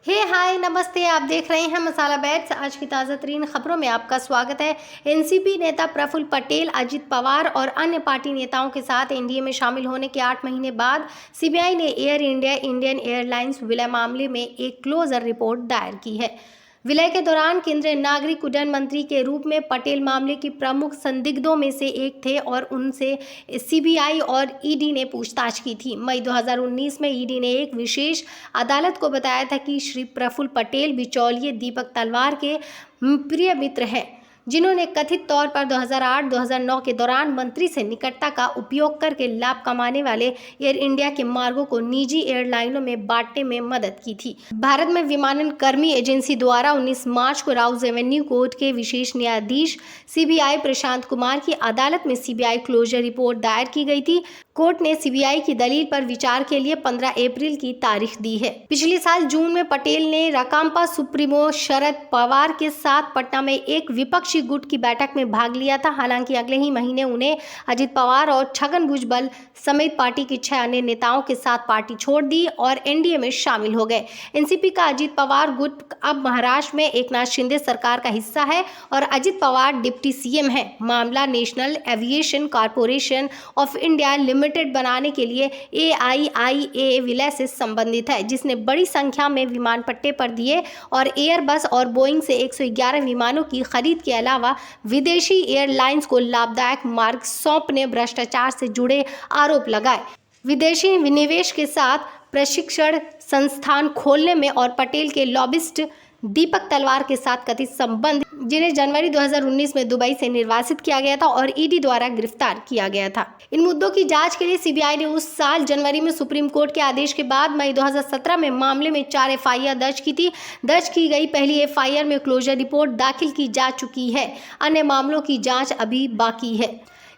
हाय नमस्ते। आप देख रहे हैं मसाला बैट्स। आज की ताज़ा तरीन खबरों में आपका स्वागत है। एनसीपी नेता प्रफुल्ल पटेल, अजित पवार और अन्य पार्टी नेताओं के साथ एनडीए में शामिल होने के 8 महीने बाद सीबीआई ने एयर इंडिया, इंडियन एयरलाइंस विलय मामले में एक क्लोजर रिपोर्ट दायर की है। विलय के दौरान केंद्रीय नागरिक उड्डयन मंत्री के रूप में पटेल मामले की प्रमुख संदिग्धों में से एक थे और उनसे सीबीआई और ईडी ने पूछताछ की थी। मई 2019 में ईडी ने एक विशेष अदालत को बताया था कि श्री प्रफुल्ल पटेल बिचौलिए दीपक तलवार के प्रिय मित्र हैं, जिन्होंने कथित तौर पर 2008-2009 के दौरान मंत्री से निकटता का उपयोग करके लाभ कमाने वाले एयर इंडिया के मार्गों को निजी एयरलाइनों में बांटने में मदद की थी। भारत में विमानन कर्मी एजेंसी द्वारा 19 मार्च को राउज एवेन्यू कोर्ट के विशेष न्यायाधीश सीबीआई प्रशांत कुमार की अदालत में सीबीआई क्लोजर रिपोर्ट दायर की गई थी। कोर्ट ने सीबीआई की दलील पर विचार के लिए 15 अप्रैल की तारीख दी है। पिछले साल जून में पटेल ने राकांपा सुप्रीमो शरद पवार के साथ पटना में एक विपक्षी गुट की बैठक में भाग लिया था। हालांकि अगले ही महीने उन्हें अजित पवार और छगन भुजबल समेत पार्टी के 6 अन्य नेताओं के साथ पार्टी छोड़ दी और एनडीए में शामिल हो गए। एनसीपी का अजित पवार गुट अब महाराष्ट्र में एकनाथ शिंदे सरकार का हिस्सा है और अजित पवार डिप्टी सीएम है। मामला national aviation corporation of India limited बनाने के लिए एआईआईए विलय से संबंधित है, जिसने बड़ी संख्या में विमान पट्टे पर दिए और एयरबस और बोइंग से 111 विमानों की खरीद के अलावा विदेशी एयरलाइंस को लाभदायक मार्ग सौंपने, भ्रष्टाचार से जुड़े आरोप लगाए, विदेशी विनिवेश के साथ प्रशिक्षण संस्थान खोलने में और पटेल के लॉबिस्ट दीपक तलवार के साथ कथित संबंध, जिन्हें जनवरी 2019 में दुबई से निर्वासित किया गया था और ईडी द्वारा गिरफ्तार किया गया था। इन मुद्दों की जांच के लिए सीबीआई ने उस साल जनवरी में सुप्रीम कोर्ट के आदेश के बाद मई 2017 में मामले में 4 एफआईआर दर्ज की थी। दर्ज की गई पहली एफआईआर में क्लोजर रिपोर्ट दाखिल की जा चुकी है। अन्य मामलों की जाँच अभी बाकी है।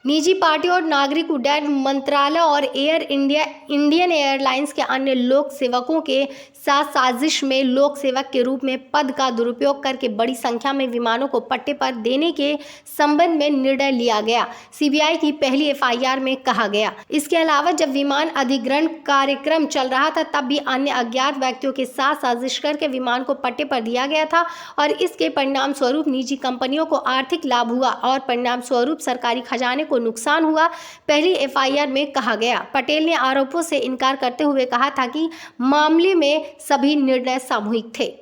निजी पार्टी और नागरिक उड्डयन मंत्रालय और एयर इंडिया, इंडियन एयरलाइंस के अन्य लोक सेवकों के साथ साजिश में लोक सेवक के रूप में पद का दुरुपयोग करके बड़ी संख्या में विमानों को पट्टे पर देने के संबंध में निर्णय लिया गया, सीबीआई की पहली एफआईआर में कहा गया। इसके अलावा जब विमान अधिग्रहण कार्यक्रम चल रहा था तब भी अन्य अज्ञात व्यक्तियों के साथ साजिश करके विमान को पट्टे पर दिया गया था और इसके परिणाम स्वरूप निजी कंपनियों को आर्थिक लाभ हुआ और परिणाम स्वरूप सरकारी खजाने को नुकसान हुआ, पहली एफआईआर में कहा गया। पटेल ने आरोपों से इनकार करते हुए कहा था कि मामले में सभी निर्णय सामूहिक थे।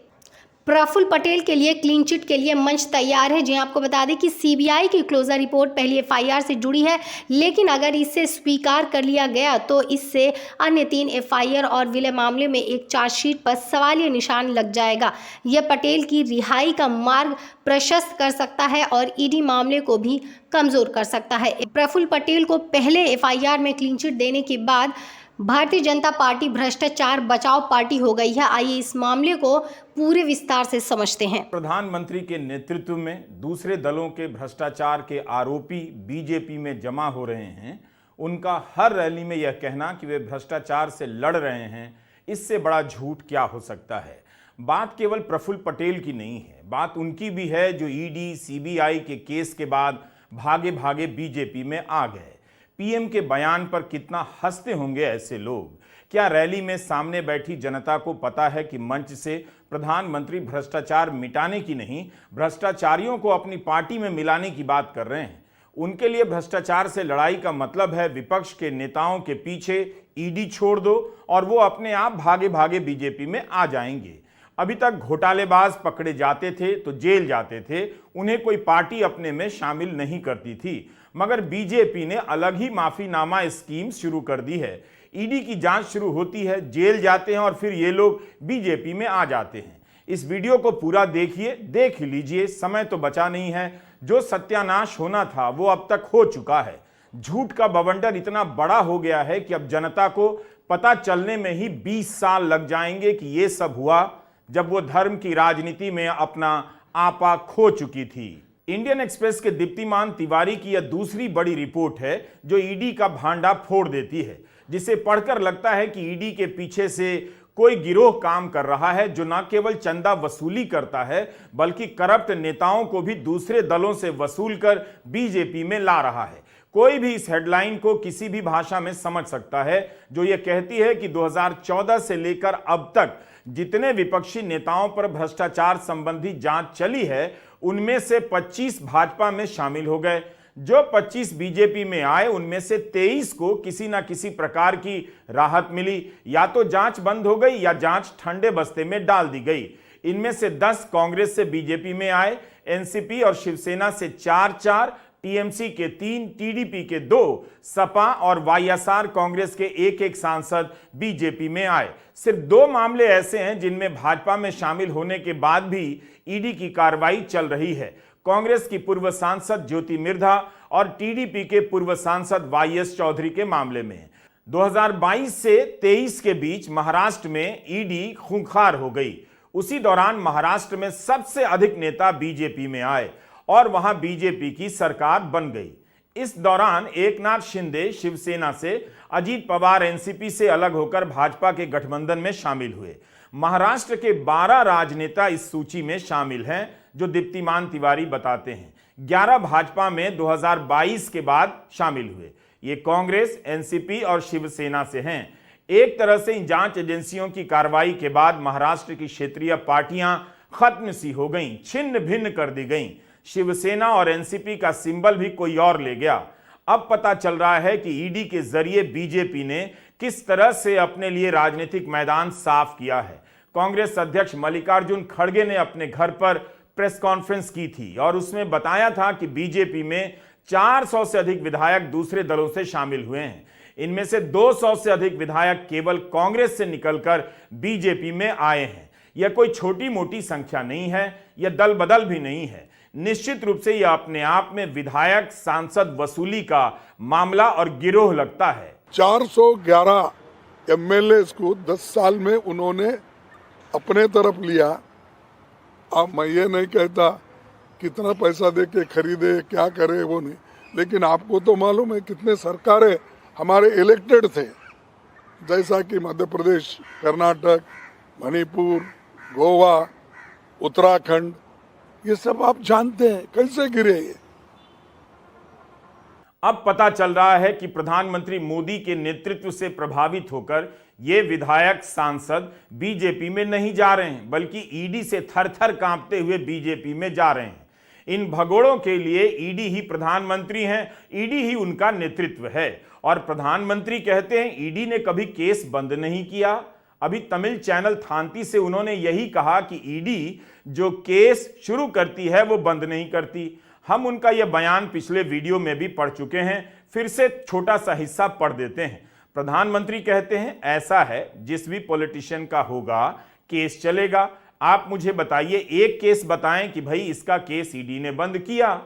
प्रफुल्ल पटेल के लिए क्लीन चिट के लिए मंच तैयार है। जी आपको बता दें कि सीबीआई की क्लोजर रिपोर्ट पहली एफआईआर से जुड़ी है, लेकिन अगर इसे स्वीकार कर लिया गया तो इससे अन्य 3 एफआईआर और विलय मामले में एक चार्जशीट पर सवालिया निशान लग जाएगा। यह पटेल की रिहाई का मार्ग प्रशस्त कर सकता है और ईडी मामले को भी कमजोर कर सकता है। प्रफुल्ल पटेल को पहले एफआईआर में क्लीन चिट देने के बाद भारतीय जनता पार्टी भ्रष्टाचार बचाओ पार्टी हो गई है। आइए इस मामले को पूरे विस्तार से समझते हैं। प्रधानमंत्री के नेतृत्व में दूसरे दलों के भ्रष्टाचार के आरोपी बीजेपी में जमा हो रहे हैं। उनका हर रैली में यह कहना कि वे भ्रष्टाचार से लड़ रहे हैं, इससे बड़ा झूठ क्या हो सकता है। बात केवल प्रफुल्ल पटेल की नहीं है, बात उनकी भी है जो ईडी सीबीआई के केस के बाद भागे भागे बीजेपी में आ गए। पीएम के बयान पर कितना हंसते होंगे ऐसे लोग। क्या रैली में सामने बैठी जनता को पता है कि मंच से प्रधानमंत्री भ्रष्टाचार मिटाने की नहीं, भ्रष्टाचारियों को अपनी पार्टी में मिलाने की बात कर रहे हैं। उनके लिए भ्रष्टाचार से लड़ाई का मतलब है विपक्ष के नेताओं के पीछे ईडी छोड़ दो और वो अपने आप भागे भागे बीजेपी में आ जाएंगे। अभी तक घोटालेबाज पकड़े जाते थे तो जेल जाते थे, उन्हें कोई पार्टी अपने में शामिल नहीं करती थी, मगर बीजेपी ने अलग ही माफीनामा स्कीम शुरू कर दी है। ईडी की जांच शुरू होती है, जेल जाते हैं और फिर ये लोग बीजेपी में आ जाते हैं। इस वीडियो को पूरा देखिए, देख लीजिए, समय तो बचा नहीं है। जो सत्यानाश होना था वो अब तक हो चुका है। झूठ का बवंडर इतना बड़ा हो गया है कि अब जनता को पता चलने में ही 20 साल लग जाएंगे कि ये सब हुआ जब वो धर्म की राजनीति में अपना आपा खो चुकी थी। इंडियन एक्सप्रेस के दीप्तिमान तिवारी की यह दूसरी बड़ी रिपोर्ट है जो ईडी का भांडा फोड़ देती है, जिसे पढ़कर लगता है कि ईडी के पीछे से कोई गिरोह काम कर रहा है जो न केवल चंदा वसूली करता है बल्कि करप्ट नेताओं को भी दूसरे दलों से वसूल कर बीजेपी में ला रहा है। कोई भी इस हेडलाइन को किसी भी भाषा में समझ सकता है जो ये कहती है कि 2014 से लेकर अब तक जितने विपक्षी नेताओं पर भ्रष्टाचार संबंधी जांच चली है उनमें से 25 भाजपा में शामिल हो गए। जो 25 बीजेपी में आए उनमें से 23 को किसी ना किसी प्रकार की राहत मिली, या तो जांच बंद हो गई या जांच ठंडे बस्ते में डाल दी गई। इनमें से 10 कांग्रेस से बीजेपी में आए, एनसीपी और शिवसेना से 4-4, टीएमसी के 3, टीडीपी के 2, सपा और वाईएसआर कांग्रेस के 1-1 सांसद बीजेपी में आए। सिर्फ 2 मामले ऐसे हैं जिनमें भाजपा में शामिल होने के बाद भी ईडी की कार्रवाई चल रही है। कांग्रेस की पूर्व सांसद ज्योति मिर्धा और टीडीपी के पूर्व सांसद वाईएस चौधरी के मामले में 2022 से 23 के बीच महाराष्ट्र में ईडी खूंखार हो गई। उसी दौरान महाराष्ट्र में सबसे अधिक नेता बीजेपी में आए और वहां बीजेपी की सरकार बन गई। इस दौरान एकनाथ शिंदे शिवसेना से, अजीत पवार एनसीपी से अलग होकर भाजपा के गठबंधन में शामिल हुए। महाराष्ट्र के 12 राजनेता इस सूची में शामिल हैं, जो दीप्तिमान तिवारी बताते हैं। 11 भाजपा में 2022 के बाद शामिल हुए। ये कांग्रेस, एनसीपी और शिवसेना से हैं। एक तरह से इन जांच एजेंसियों की कार्रवाई के बाद महाराष्ट्र की क्षेत्रीय पार्टियां खत्म सी हो गईं, छिन्न भिन्न कर दी गईं। शिवसेना और एनसीपी का सिंबल भी कोई और ले गया। अब पता चल रहा है कि ईडी के जरिए बीजेपी ने किस तरह से अपने लिए राजनीतिक मैदान साफ किया है। कांग्रेस अध्यक्ष मल्लिकार्जुन खड़गे ने अपने घर पर प्रेस कॉन्फ्रेंस की थी और उसमें बताया था कि बीजेपी में 400 से अधिक विधायक दूसरे दलों से शामिल हुए हैं। इनमें से 200 से अधिक विधायक केवल कांग्रेस से निकलकर बीजेपी में आए हैं। यह कोई छोटी मोटी संख्या नहीं है, यह दल बदल भी नहीं है। निश्चित रूप से यह अपने आप में विधायक सांसद वसूली का मामला और गिरोह लगता है। 411 एमएलए को 10 साल में उन्होंने अपने तरफ लिया। अब मैं ये नहीं कहता कितना पैसा दे के खरीदे, क्या करे, वो नहीं, लेकिन आपको तो मालूम है कितने सरकारें हमारे इलेक्टेड थे, जैसा कि मध्य प्रदेश, कर्नाटक, मणिपुर, गोवा, उत्तराखंड, ये सब आप जानते हैं कैसे गिरे ये। अब पता चल रहा है कि प्रधानमंत्री मोदी के नेतृत्व से प्रभावित होकर ये विधायक सांसद बीजेपी में नहीं जा रहे हैं, बल्कि ईडी से थर-थर कांपते हुए बीजेपी में जा रहे हैं। इन भगोड़ों के लिए ईडी ही प्रधानमंत्री हैं, ईडी ही उनका नेतृत्व है। और प्रधानमंत्री कहते हैं ईडी ने कभी केस बंद नहीं किया। अभी तमिल चैनल थांती से उन्होंने यही कहा कि ईडी जो केस शुरू करती है वो बंद नहीं करती। हम उनका यह बयान पिछले वीडियो में भी पढ़ चुके हैं, फिर से छोटा सा हिस्सा पढ़ देते हैं। प्रधानमंत्री कहते हैं ऐसा है जिस भी पॉलिटिशियन का होगा केस चलेगा। आप मुझे बताइए एक केस बताएं कि भाई इसका केस ईडी ने बंद किया।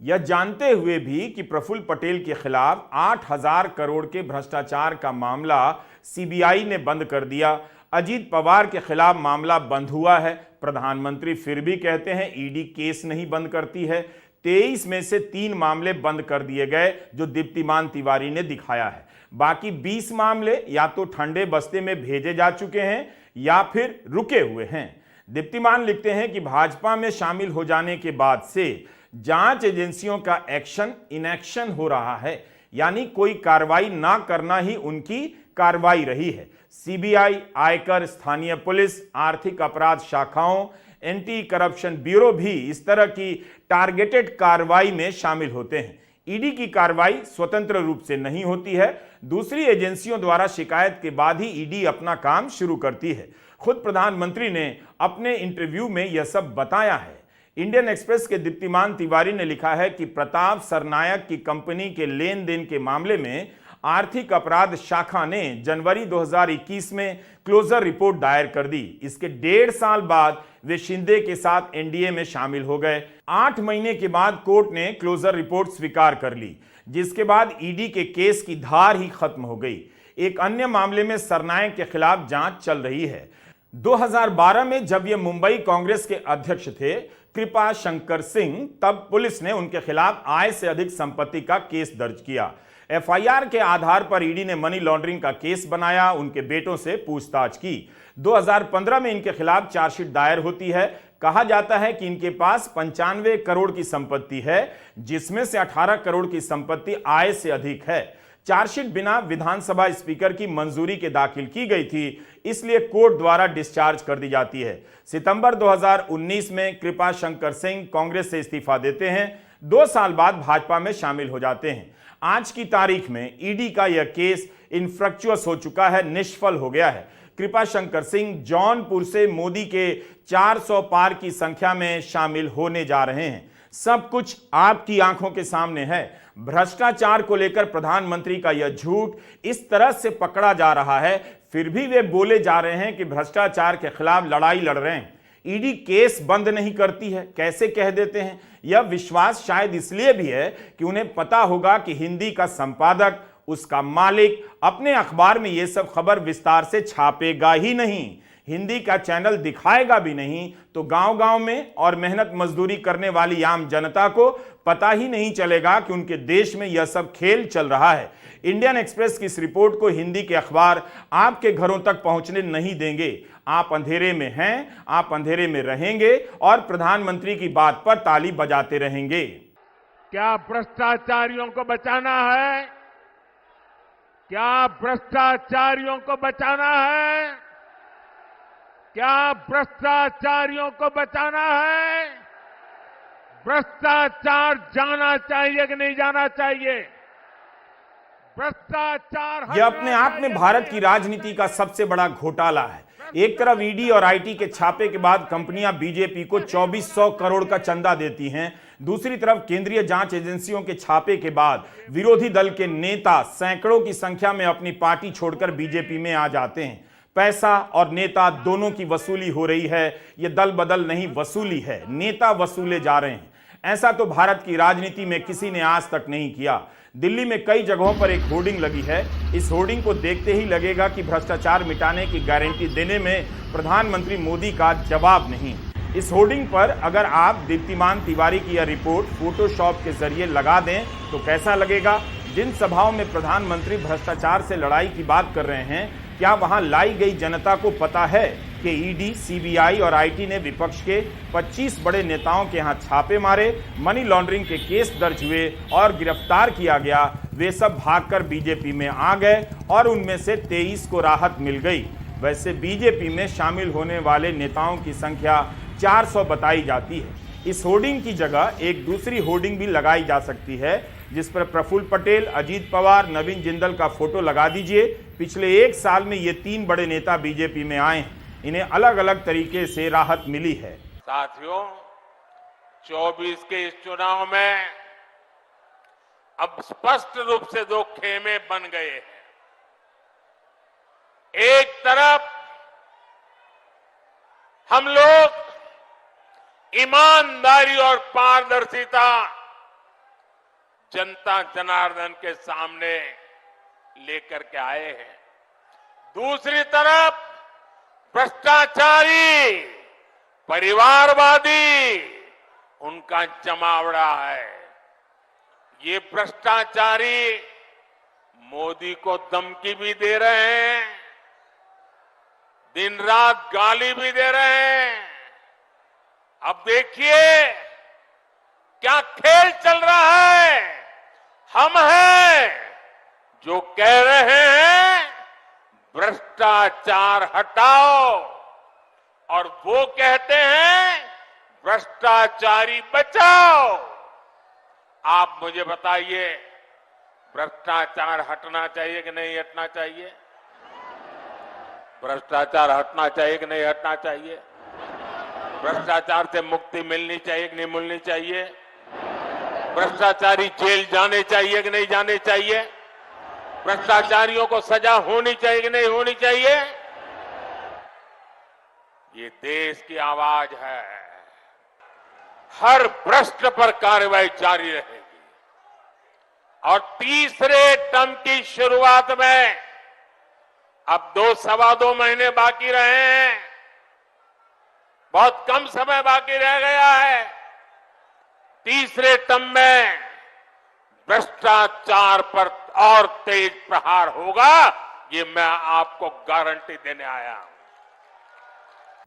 यह जानते हुए भी कि प्रफुल्ल पटेल के खिलाफ 8,000 करोड़ के भ्रष्टाचार का मामला सीबीआई ने बंद कर दिया। अजीत पवार के खिलाफ मामला बंद हुआ है, प्रधानमंत्री फिर भी कहते हैं ईडी केस नहीं बंद करती है। 23 में से 3 मामले बंद कर दिए गए जो दीप्तिमान तिवारी ने दिखाया है। बाकी 20 मामले या तो ठंडे बस्ते में भेजे जा चुके हैं या फिर रुके हुए हैं। दीप्तिमान लिखते हैं कि भाजपा में शामिल हो जाने के बाद से जांच एजेंसियों का एक्शन इनएक्शन हो रहा है, यानी कोई कार्रवाई ना करना ही उनकी कार्रवाई रही है। सीबीआई, आयकर, स्थानीय पुलिस, आर्थिक अपराध शाखाओं, एंटी करप्शन ब्यूरो भी इस तरह की टारगेटेड कार्रवाई में शामिल होते हैं। ईडी की कार्रवाई स्वतंत्र रूप से नहीं होती है, दूसरी एजेंसियों द्वारा शिकायत के बाद ही ईडी अपना काम शुरू करती है। खुद प्रधानमंत्री ने अपने इंटरव्यू में यह सब बताया है। इंडियन एक्सप्रेस के दीप्तिमान तिवारी ने लिखा है कि प्रताप सरनायक की कंपनी के लेन देन के मामले में आर्थिक अपराध शाखा ने जनवरी 2021 में क्लोजर रिपोर्ट दायर कर दी। इसके 1.5 साल बाद वे शिंदे के साथ एनडीए में शामिल हो गए। 8 महीने के बाद कोर्ट ने क्लोजर रिपोर्ट स्वीकार कर ली, जिसके बाद ईडी के केस की धार ही खत्म हो गई। एक अन्य मामले में सरनायक के खिलाफ जांच चल रही है। 2012 में जब ये मुंबई कांग्रेस के अध्यक्ष थे कृपा शंकर सिंह, तब पुलिस ने उनके खिलाफ आय से अधिक संपत्ति का केस दर्ज किया। एफआईआर के आधार पर ईडी ने मनी लॉन्ड्रिंग का केस बनाया, उनके बेटों से पूछताछ की। 2015 में इनके खिलाफ चार्जशीट दायर होती है। कहा जाता है कि इनके पास 95 करोड़ की संपत्ति है, जिसमें से 18 करोड़ की संपत्ति आय से अधिक है। चार्जशीट बिना विधानसभा स्पीकर की मंजूरी के दाखिल की गई थी, इसलिए कोर्ट द्वारा डिस्चार्ज कर दी जाती है। सितंबर 2019 में कृपा शंकर सिंह कांग्रेस से इस्तीफा देते हैं, 2 साल बाद भाजपा में शामिल हो जाते हैं। आज की तारीख में ईडी का यह केस इनफ्रक्चुअस हो चुका है, निष्फल हो गया है। कृपा शंकर सिंह जौनपुर से मोदी के 400 पार की संख्या में शामिल होने जा रहे हैं। सब कुछ आपकी आंखों के सामने है। भ्रष्टाचार को लेकर प्रधानमंत्री का यह झूठ इस तरह से पकड़ा जा रहा है, फिर भी वे बोले जा रहे हैं कि भ्रष्टाचार के खिलाफ लड़ाई लड़ रहे हैं। ईडी केस बंद नहीं करती है, कैसे कह देते हैं? यह विश्वास शायद इसलिए भी है कि उन्हें पता होगा कि हिंदी का संपादक, उसका मालिक अपने अखबार में यह सब खबर विस्तार से छापेगा ही नहीं, हिंदी का चैनल दिखाएगा भी नहीं, तो गांव-गांव में और मेहनत मजदूरी करने वाली आम जनता को पता ही नहीं चलेगा कि उनके देश में यह सब खेल चल रहा है। इंडियन एक्सप्रेस की इस रिपोर्ट को हिंदी के अखबार आपके घरों तक पहुंचने नहीं देंगे। आप अंधेरे में हैं, आप अंधेरे में रहेंगे और प्रधानमंत्री की बात पर ताली बजाते रहेंगे। क्या भ्रष्टाचारियों को बचाना है? क्या भ्रष्टाचारियों को बचाना है? क्या भ्रष्टाचारियों को बचाना है? भ्रष्टाचार जाना चाहिए कि नहीं जाना चाहिए? भ्रष्टाचार यह अपने आप में भारत की राजनीति का सबसे बड़ा घोटाला है। एक तरफ ईडी और आईटी के छापे के बाद कंपनियां बीजेपी को 2400 करोड़ का चंदा देती हैं, दूसरी तरफ केंद्रीय जांच एजेंसियों के छापे के बाद विरोधी दल के नेता सैकड़ों की संख्या में अपनी पार्टी छोड़कर बीजेपी में आ जाते हैं। पैसा और नेता दोनों की वसूली हो रही है। यह दल बदल नहीं, वसूली है, नेता वसूले जा रहे हैं। ऐसा तो भारत की राजनीति में किसी ने आज तक नहीं किया। दिल्ली में कई जगहों पर एक होर्डिंग लगी है। इस होर्डिंग को देखते ही लगेगा कि भ्रष्टाचार मिटाने की गारंटी देने में प्रधानमंत्री मोदी का जवाब नहीं। इस होर्डिंग पर अगर आप दीप्तिमान तिवारी की यह रिपोर्ट फोटोशॉप के जरिए लगा दें तो कैसा लगेगा? जिन सभाओं में प्रधानमंत्री भ्रष्टाचार से लड़ाई की बात कर रहे हैं, क्या वहां लाई गई जनता को पता है कि ईडी, सीबीआई और आईटी ने विपक्ष के 25 बड़े नेताओं के यहां छापे मारे, मनी लॉन्ड्रिंग के केस दर्ज हुए और गिरफ्तार किया गया? वे सब भागकर बीजेपी में आ गए और उनमें से 23 को राहत मिल गई। वैसे बीजेपी में शामिल होने वाले नेताओं की संख्या 400 बताई जाती है। इस होर्डिंग की जगह एक दूसरी होर्डिंग भी लगाई जा सकती है, जिस पर प्रफुल्ल पटेल, अजीत पवार, नवीन जिंदल का फोटो लगा दीजिए। पिछले 1 साल में ये 3 बड़े नेता बीजेपी में आए हैं, इन्हें अलग अलग तरीके से राहत मिली है। साथियों, 24 के इस चुनाव में अब स्पष्ट रूप से 2 खेमे बन गए हैं। एक तरफ हम लोग ईमानदारी और पारदर्शिता जनता जनार्दन के सामने लेकर के आए हैं। दूसरी तरफ भ्रष्टाचारी, परिवारवादी, उनका जमावड़ा है। ये भ्रष्टाचारी मोदी को धमकी भी दे रहे हैं, दिन रात गाली भी दे रहे हैं। अब देखिए क्या खेल चल रहा है। हम हैं जो कह रहे हैं भ्रष्टाचार हटाओ, और वो कहते हैं भ्रष्टाचारी बचाओ। आप मुझे बताइए, भ्रष्टाचार हटना चाहिए कि नहीं हटना चाहिए? भ्रष्टाचार हटना चाहिए कि नहीं हटना चाहिए? भ्रष्टाचार से मुक्ति मिलनी चाहिए कि नहीं मिलनी चाहिए? भ्रष्टाचारी जेल जाने चाहिए कि नहीं जाने चाहिए? भ्रष्टाचारियों को सजा होनी चाहिए कि नहीं होनी चाहिए? ये देश की आवाज है। हर भ्रष्ट पर कार्रवाई जारी रहेगी। और तीसरे टर्म की शुरुआत में अब 2-2.25 महीने बाकी रहे हैं, बहुत कम समय बाकी रह गया है। तीसरे टर्म में भ्रष्टाचार पर और तेज प्रहार होगा, ये मैं आपको गारंटी देने आया हूं।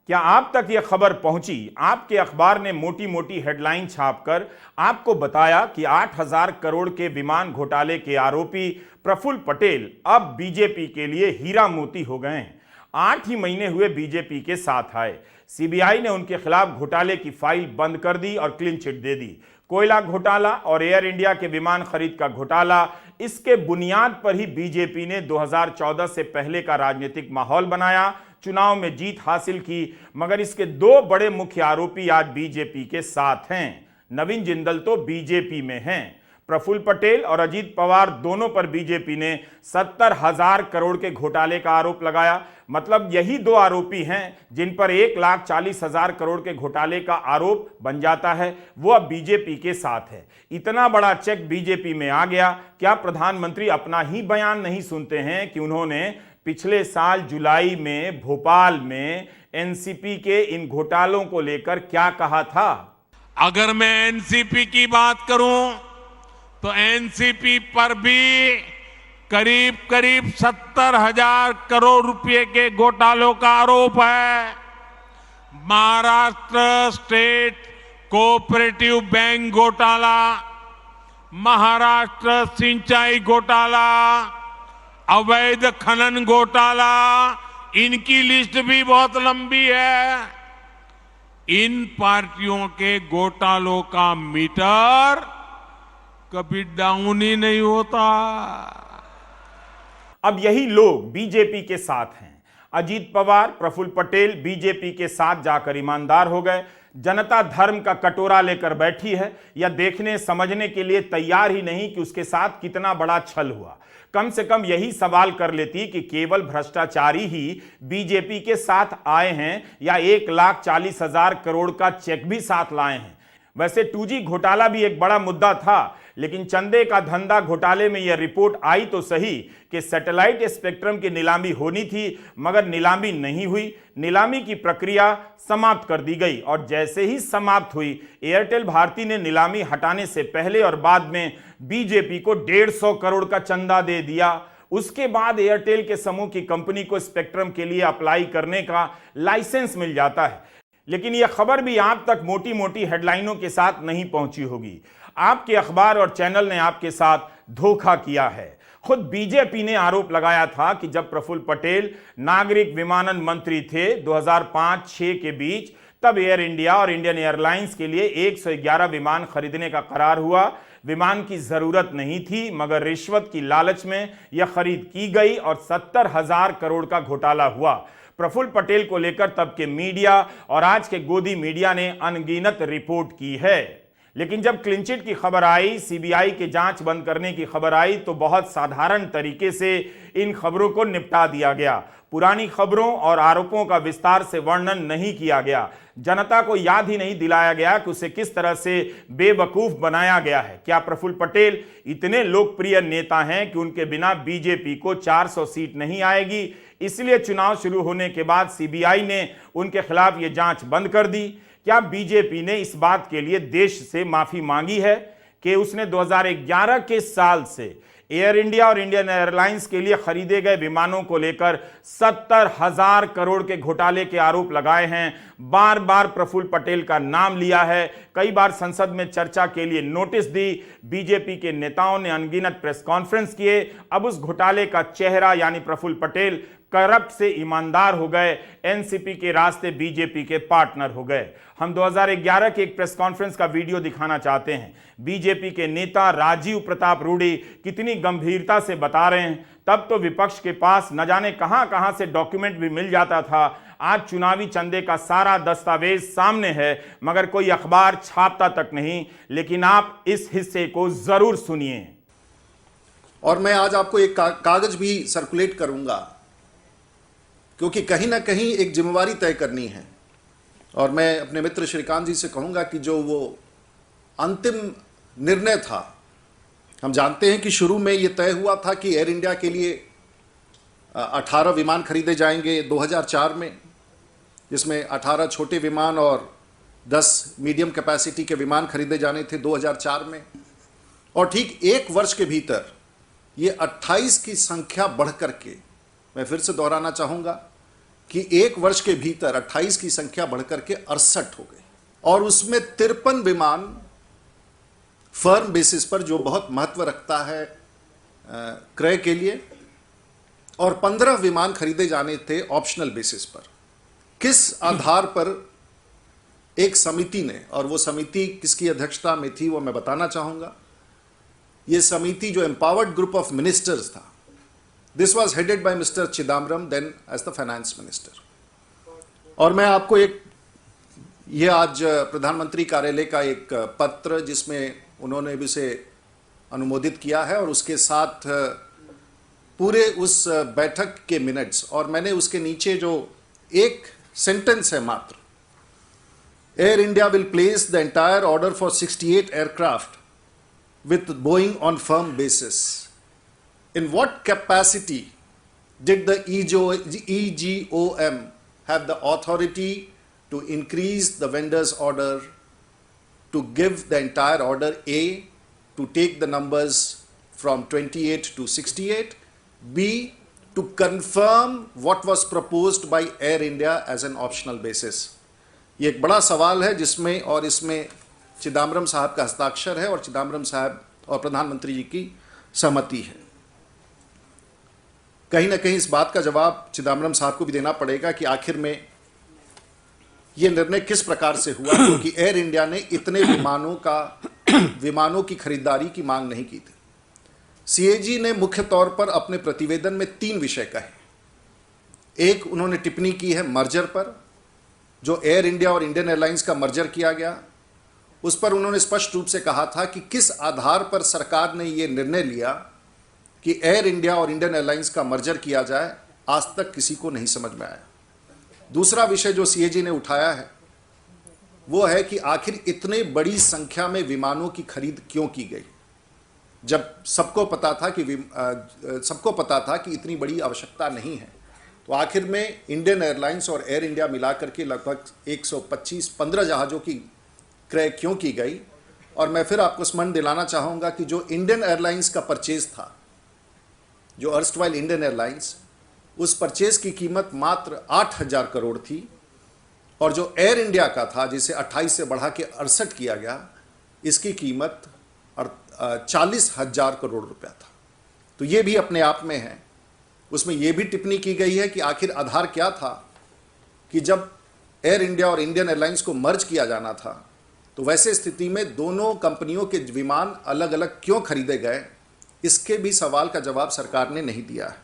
क्या आप तक यह खबर पहुंची? आपके अखबार ने मोटी मोटी हेडलाइन छापकर आपको बताया कि 8,000 करोड़ के विमान घोटाले के आरोपी प्रफुल्ल पटेल अब बीजेपी के लिए हीरा मोती हो गए हैं। 8 ही महीने हुए बीजेपी के साथ आए। सीबीआई ने उनके खिलाफ घोटाले की फाइल बंद कर दी और क्लीन चिट दे दी। कोयला घोटाला और एयर इंडिया के विमान खरीद का घोटाला, इसके बुनियाद पर ही बीजेपी ने 2014 से पहले का राजनीतिक माहौल बनाया, चुनाव में जीत हासिल की। मगर इसके दो बड़े मुख्य आरोपी आज बीजेपी के साथ हैं। नवीन जिंदल तो बीजेपी में हैं। प्रफुल्ल पटेल और अजीत पवार दोनों पर बीजेपी ने 70,000 करोड़ के घोटाले का आरोप लगाया। मतलब यही दो आरोपी हैं जिन पर 1,40,000 करोड़ के घोटाले का आरोप बन जाता है, वो अब बीजेपी के साथ है। इतना बड़ा चेक बीजेपी में आ गया। क्या प्रधानमंत्री अपना ही बयान नहीं सुनते हैं कि उन्होंने पिछले साल जुलाई में भोपाल में एनसीपी के इन घोटालों को लेकर क्या कहा था? अगर मैं एनसीपी की बात करूं तो एनसीपी पर भी करीब करीब 70,000 करोड़ रुपए के घोटालों का आरोप है। महाराष्ट्र स्टेट कोऑपरेटिव बैंक घोटाला, महाराष्ट्र सिंचाई घोटाला, अवैध खनन घोटाला, इनकी लिस्ट भी बहुत लंबी है। इन पार्टियों के घोटालों का मीटर कभी डाउन ही नहीं होता। अब यही लोग बीजेपी के साथ हैं। अजीत पवार, प्रफुल्ल पटेल बीजेपी के साथ जाकर ईमानदार हो गए। जनता धर्म का कटोरा लेकर बैठी है या देखने समझने के लिए तैयार ही नहीं कि उसके साथ कितना बड़ा छल हुआ। कम से कम यही सवाल कर लेती कि केवल भ्रष्टाचारी ही बीजेपी के साथ आए हैं या 1,40,000 करोड़ का चेक भी साथ लाए हैं। वैसे 2G घोटाला भी एक बड़ा मुद्दा था, लेकिन चंदे का धंधा घोटाले में यह रिपोर्ट आई तो सही कि सैटेलाइट स्पेक्ट्रम की नीलामी होनी थी, मगर नीलामी नहीं हुई। नीलामी की प्रक्रिया समाप्त कर दी गई और जैसे ही समाप्त हुई, एयरटेल भारती ने नीलामी हटाने से पहले और बाद में बीजेपी को 150 करोड़ का चंदा दे दिया। उसके बाद एयरटेल के समूह की कंपनी को स्पेक्ट्रम के लिए अप्लाई करने का लाइसेंस मिल जाता है। लेकिन यह खबर भी आप तक मोटी मोटी हेडलाइनों के साथ नहीं पहुंची होगी। आपके अखबार और चैनल ने आपके साथ धोखा किया है। खुद बीजेपी ने आरोप लगाया था कि जब प्रफुल्ल पटेल नागरिक विमानन मंत्री थे 2005-06 के बीच, तब एयर इंडिया और इंडियन एयरलाइंस के लिए 111 विमान खरीदने का करार हुआ। विमान की जरूरत नहीं थी, मगर रिश्वत की लालच में यह खरीद की गई और 70,000 करोड़ का घोटाला हुआ। प्रफुल्ल पटेल को लेकर तब के मीडिया और आज के गोदी मीडिया ने अनगिनत रिपोर्ट की है। लेकिन जब क्लीनचिट की खबर आई, सीबीआई के जांच बंद करने की खबर आई, तो बहुत साधारण तरीके से इन खबरों को निपटा दिया गया। पुरानी खबरों और आरोपों का विस्तार से वर्णन नहीं किया गया। जनता को याद ही नहीं दिलाया गया कि उसे किस तरह से बेवकूफ बनाया गया है। क्या प्रफुल्ल पटेल इतने लोकप्रिय नेता हैं कि उनके बिना बीजेपी को 400 सीट नहीं आएगी, इसलिए चुनाव शुरू होने के बाद सीबीआई ने उनके खिलाफ यह जांच बंद कर दी? क्या बीजेपी ने इस बात के लिए देश से माफी मांगी है कि उसने 2011 के साल से एयर इंडिया और इंडियन एयरलाइंस के लिए खरीदे गए विमानों को लेकर 70,000 करोड़ के घोटाले के आरोप लगाए हैं? बार बार प्रफुल्ल पटेल का नाम लिया है, कई बार संसद में चर्चा के लिए नोटिस दी। बीजेपी के नेताओं ने अनगिनत प्रेस कॉन्फ्रेंस किए। अब उस घोटाले का चेहरा यानी प्रफुल्ल पटेल करप्ट से ईमानदार हो गए, एनसीपी के रास्ते बीजेपी के पार्टनर हो गए। हम 2011 के एक प्रेस कॉन्फ्रेंस का वीडियो दिखाना चाहते हैं। बीजेपी के नेता राजीव प्रताप रूडी कितनी गंभीरता से बता रहे हैं। तब तो विपक्ष के पास न जाने कहां से डॉक्यूमेंट भी मिल जाता था। आज चुनावी चंदे का सारा दस्तावेज सामने है, मगर कोई अखबार छापता तक नहीं। लेकिन आप इस हिस्से को जरूर सुनिए। और मैं आज आपको एक कागज भी सर्कुलेट करूंगा, क्योंकि कहीं ना कहीं एक जिम्मेवारी तय करनी है। और मैं अपने मित्र श्रीकांत जी से कहूंगा कि जो वो अंतिम निर्णय था, हम जानते हैं कि शुरू में ये तय हुआ था कि एयर इंडिया के लिए 18 विमान खरीदे जाएंगे 2004 में, जिसमें 18 छोटे विमान और 10 मीडियम कैपेसिटी के विमान खरीदे जाने थे 2004 में। और ठीक एक वर्ष के भीतर ये 28 की संख्या बढ़ करके, मैं फिर से दोहराना चाहूंगा कि एक वर्ष के भीतर 28 की संख्या बढ़कर के 68 हो गई, और उसमें 53 विमान फर्म बेसिस पर, जो बहुत महत्व रखता है क्रय के लिए, और 15 विमान खरीदे जाने थे ऑप्शनल बेसिस पर। किस आधार पर एक समिति ने, और वो समिति किसकी अध्यक्षता में थी वो मैं बताना चाहूंगा। ये समिति जो एम्पावर्ड ग्रुप ऑफ मिनिस्टर्स था, this was headed by mister Chidambaram, then as the finance minister. और मैं आपको ये आज प्रधानमंत्री कार्यालय का एक पत्र, जिसमें उन्होंने भी इसे अनुमोदित किया है, और उसके साथ पूरे उस बैठक के मिनट्स, और मैंने उसके नीचे जो एक सेंटेंस है मात्र, air India will place the entire order for 68 aircraft with Boeing on firm basis. In what capacity did the EGOM have the authority to increase the vendor's order, to give the entire order A, to take the numbers from 28 to 68, B, to confirm what was proposed by Air India as an optional basis? ये एक बड़ा सवाल है जिसमें, और इसमें चिदम्बरम साहब का हस्ताक्षर है और चिदम्बरम साहब और प्रधानमंत्री जी की सहमति है। कहीं ना कहीं इस बात का जवाब चिदम्बरम साहब को भी देना पड़ेगा कि आखिर में यह निर्णय किस प्रकार से हुआ, क्योंकि एयर इंडिया ने इतने विमानों की खरीदारी की मांग नहीं की थी। सीएजी ने मुख्य तौर पर अपने प्रतिवेदन में 3 विषय कहे। एक, उन्होंने टिप्पणी की है मर्जर पर, जो एयर इंडिया और इंडियन एयरलाइंस का मर्जर किया गया। उस पर उन्होंने स्पष्ट रूप से कहा था कि किस आधार पर सरकार ने यह निर्णय लिया कि एयर इंडिया और इंडियन एयरलाइंस का मर्जर किया जाए, आज तक किसी को नहीं समझ में आया। दूसरा विषय जो सीएजी ने उठाया है वो है कि आखिर इतने बड़ी संख्या में विमानों की खरीद क्यों की गई, जब सबको पता था कि इतनी बड़ी आवश्यकता नहीं है। तो आखिर में इंडियन एयरलाइंस और एयर इंडिया मिलाकर के लगभग 125-15 जहाज़ों की क्रय क्यों की गई। और मैं फिर आपको स्मरण दिलाना चाहूँगा कि जो इंडियन एयरलाइंस का परचेज था, जो अर्स्टवाइल इंडियन एयरलाइंस, उस परचेज की कीमत मात्र 8,000 करोड़ थी, और जो एयर इंडिया का था, जिसे 28 से बढ़ा के 68 किया गया, इसकी कीमत 40,000 करोड़ रुपया था। तो ये भी अपने आप में है। उसमें यह भी टिप्पणी की गई है कि आखिर आधार क्या था कि जब एयर इंडिया और इंडियन एयरलाइंस को मर्ज किया जाना था, तो वैसे स्थिति में दोनों कंपनियों के विमान अलग अलग क्यों खरीदे गए, इसके भी सवाल का जवाब सरकार ने नहीं दिया है।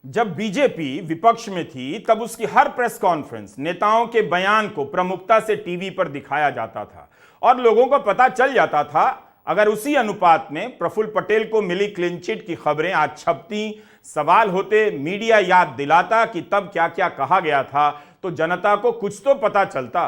जब बीजेपी विपक्ष में थी तब उसकी हर प्रेस कॉन्फ्रेंस, नेताओं के बयान को प्रमुखता से टीवी पर दिखाया जाता था और लोगों को पता चल जाता था। अगर उसी अनुपात में प्रफुल्ल पटेल को मिली क्लीन चिट की खबरें आज छपती, सवाल होते, मीडिया याद दिलाता कि तब क्या क्या कहा गया था, तो जनता को कुछ तो पता चलता।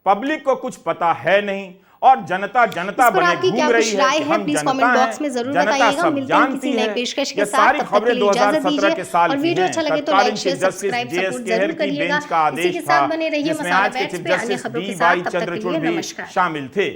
पब्लिक को कुछ पता है नहीं, और जनता बने घूम रही है कि हम जनता हैं, जनता सब जानती है। ये सारी खबरें 2017 के साल की हैं। तत्कालीन चीफ जस्टिस जे.एस. खेहर की बेंच का आदेश था, जिसमें आज के चीफ जस्टिस डी.वाई. चंद्रचूड़ भी शामिल थे।